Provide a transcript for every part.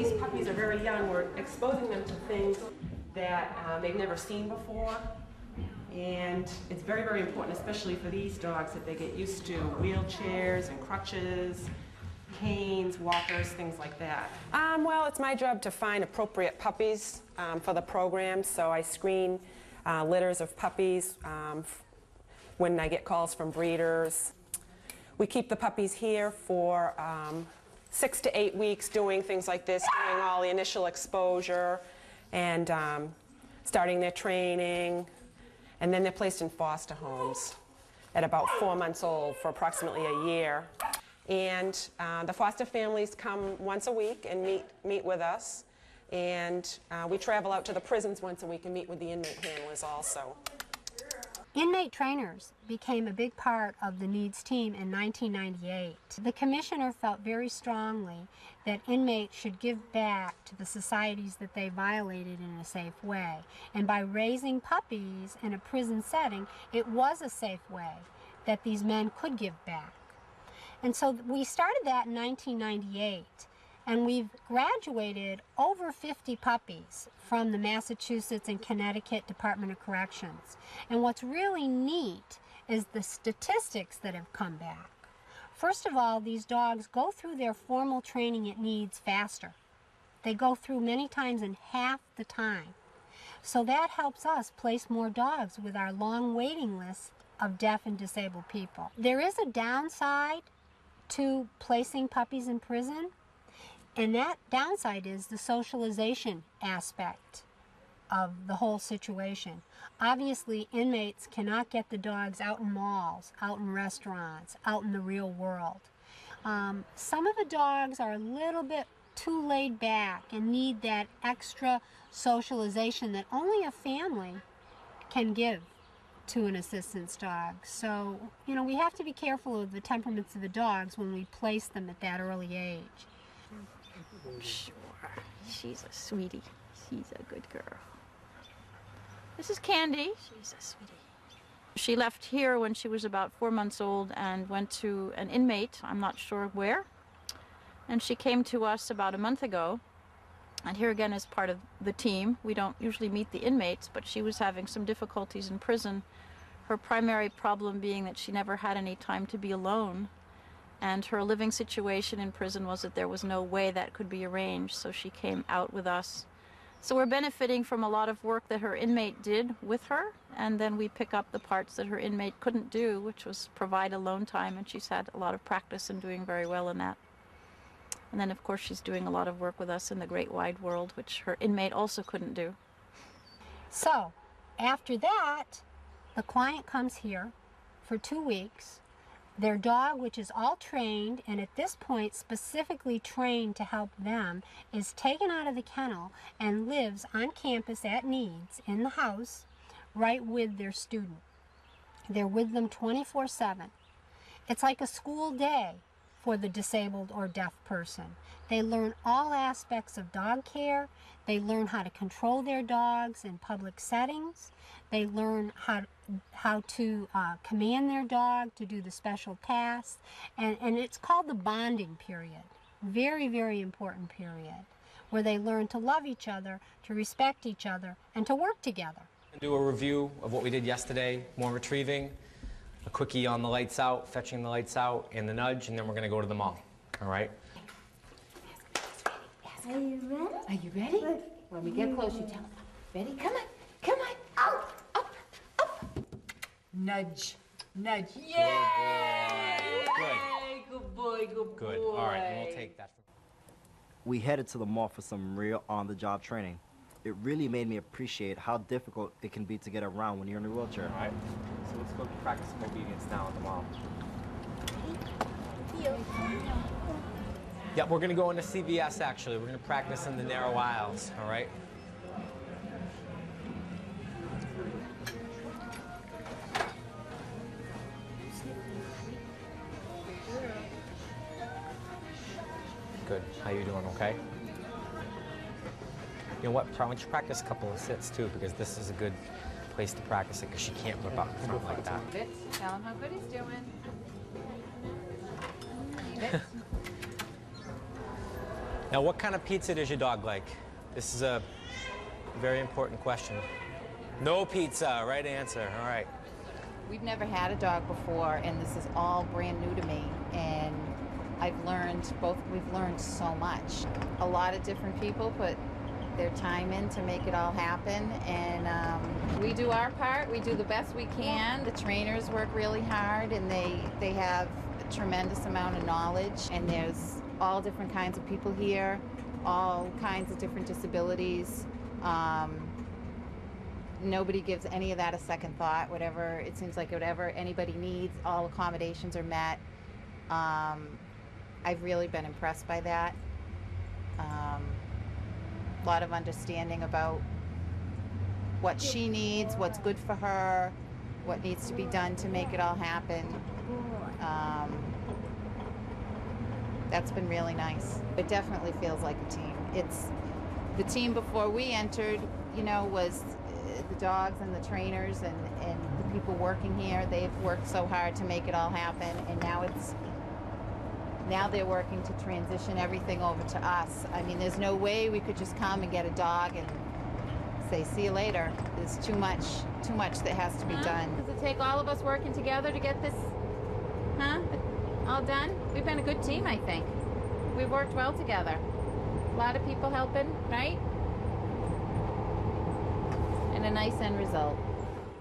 these puppies are very young, we're exposing them to things that they've never seen before. And it's very, very important, especially for these dogs, that they get used to wheelchairs and crutches, canes, walkers, things like that. Well, it's my job to find appropriate puppies for the program, so I screen litters of puppies when I get calls from breeders. We keep the puppies here for 6 to 8 weeks doing things like this, doing all the initial exposure and starting their training, and then they're placed in foster homes at about 4 months old for approximately a year. And the foster families come once a week and meet with us, and we travel out to the prisons once a week and meet with the inmate handlers also. Inmate trainers became a big part of the NEADS team in 1998. The commissioner felt very strongly that inmates should give back to the societies that they violated in a safe way. And by raising puppies in a prison setting, it was a safe way that these men could give back. And so we started that in 1998. And we've graduated over 50 puppies from the Massachusetts and Connecticut Department of Corrections. And what's really neat is the statistics that have come back. First of all, these dogs go through their formal training at NEADS faster. They go through many times in half the time. So that helps us place more dogs with our long waiting list of deaf and disabled people. There is a downside to placing puppies in prison. And that downside is the socialization aspect of the whole situation. Obviously, inmates cannot get the dogs out in malls, out in restaurants, out in the real world. Some of the dogs are a little bit too laid back and need that extra socialization that only a family can give to an assistance dog. So, you know, we have to be careful of the temperaments of the dogs when we place them at that early age. Sure. She's a sweetie. She's a good girl. This is Candy. She's a sweetie. She left here when she was about 4 months old and went to an inmate, I'm not sure where. And she came to us about a month ago. And here again is part of the team. We don't usually meet the inmates, but she was having some difficulties in prison. Her primary problem being that she never had any time to be alone. And her living situation in prison was that there was no way that could be arranged, so she came out with us. So we're benefiting from a lot of work that her inmate did with her, and then we pick up the parts that her inmate couldn't do, which was provide alone time, and she's had a lot of practice and doing very well in that. And then, of course, she's doing a lot of work with us in the great wide world, which her inmate also couldn't do. So, after that, the client comes here for 2 weeks. Their dog, which is all trained, and at this point specifically trained to help them, is taken out of the kennel and lives on campus at NEADS in the house right with their student. They're with them 24/7. It's like a school day for the disabled or deaf person. They learn all aspects of dog care. They learn how to control their dogs in public settings. They learn how to command their dog to do the special tasks. And it's called the bonding period. Very, very important period, where they learn to love each other, to respect each other, and to work together. Do a review of what we did yesterday, more retrieving, a quickie on the lights out, fetching the lights out, and the nudge, and then we're going to go to the mall. All right? Are you ready? Are you ready? When we get close, you tell them. Ready? Come on. Come on. Out. Up. Up. Nudge. Nudge. Yay! Good. Good boy. Good boy. Good. All right, and we'll take that. We headed to the mall for some real on-the-job training. It really made me appreciate how difficult it can be to get around when you're in a wheelchair. All right, so let's go practice some obedience now at the mall. Yeah, we're going to go into CVS, actually. We're going to practice in the narrow aisles, all right? Good. How you doing, okay? You know what, why don't you practice a couple of sits too, because this is a good place to practice it, because she can't whip out in front like that. Tell him how good he's doing. Leave it. Now, what kind of pizza does your dog like? This is a very important question. No pizza, right answer. All right. We've never had a dog before, and this is all brand new to me. And we've learned so much. A lot of different people put their time in to make it all happen, and we do our part. We do the best we can. The trainers work really hard, and they have a tremendous amount of knowledge, and there's all different kinds of people here, all kinds of different disabilities. Nobody gives any of that a second thought. Whatever, it seems like whatever anybody needs, all accommodations are met. I've really been impressed by that. A lot of understanding about what she needs, what's good for her, what needs to be done to make it all happen. That's been really nice. It definitely feels like a team. It's the team before we entered, you know, was the dogs and the trainers and the people working here. They've worked so hard to make it all happen, and now they're working to transition everything over to us. I mean, there's no way we could just come and get a dog and say, see you later. There's too much that has to be done. Does it take all of us working together to get this, all done? We've been a good team, I think. We've worked well together. A lot of people helping, right? And a nice end result.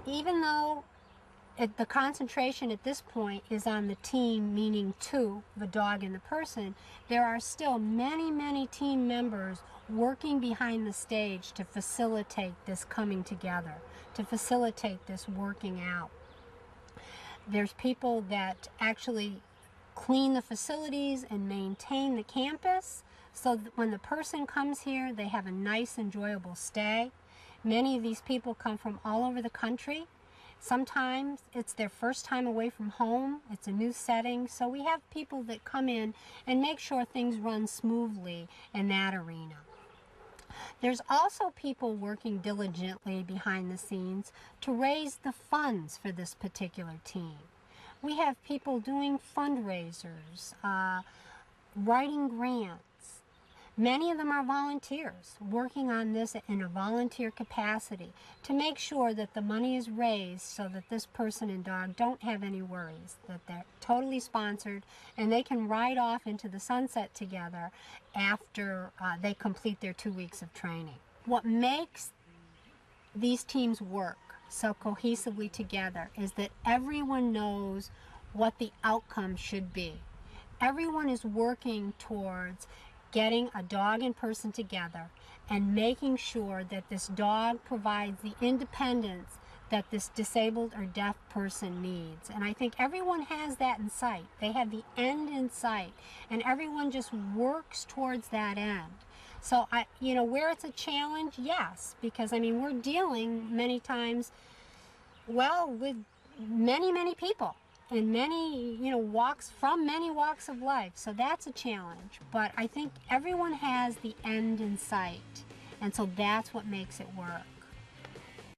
Even though the concentration at this point is on the team, meaning two, the dog and the person, there are still many, many team members working behind the stage to facilitate this coming together, to facilitate this working out. There's people that actually clean the facilities and maintain the campus so that when the person comes here, they have a nice, enjoyable stay. Many of these people come from all over the country. Sometimes it's their first time away from home. It's a new setting. So we have people that come in and make sure things run smoothly in that arena. There's also people working diligently behind the scenes to raise the funds for this particular team. We have people doing fundraisers, writing grants. Many of them are volunteers working on this in a volunteer capacity to make sure that the money is raised so that this person and dog don't have any worries, that they're totally sponsored and they can ride off into the sunset together after they complete their 2 weeks of training. What makes these teams work so cohesively together is that everyone knows what the outcome should be. Everyone is working towards getting a dog and person together and making sure that this dog provides the independence that this disabled or deaf person needs. And I think everyone has that in sight. They have the end in sight, and everyone just works towards that end. So, where it's a challenge, yes, because, I mean, we're dealing many times, well, with many, many people. And many, walks of life. So that's a challenge. But I think everyone has the end in sight. And so that's what makes it work.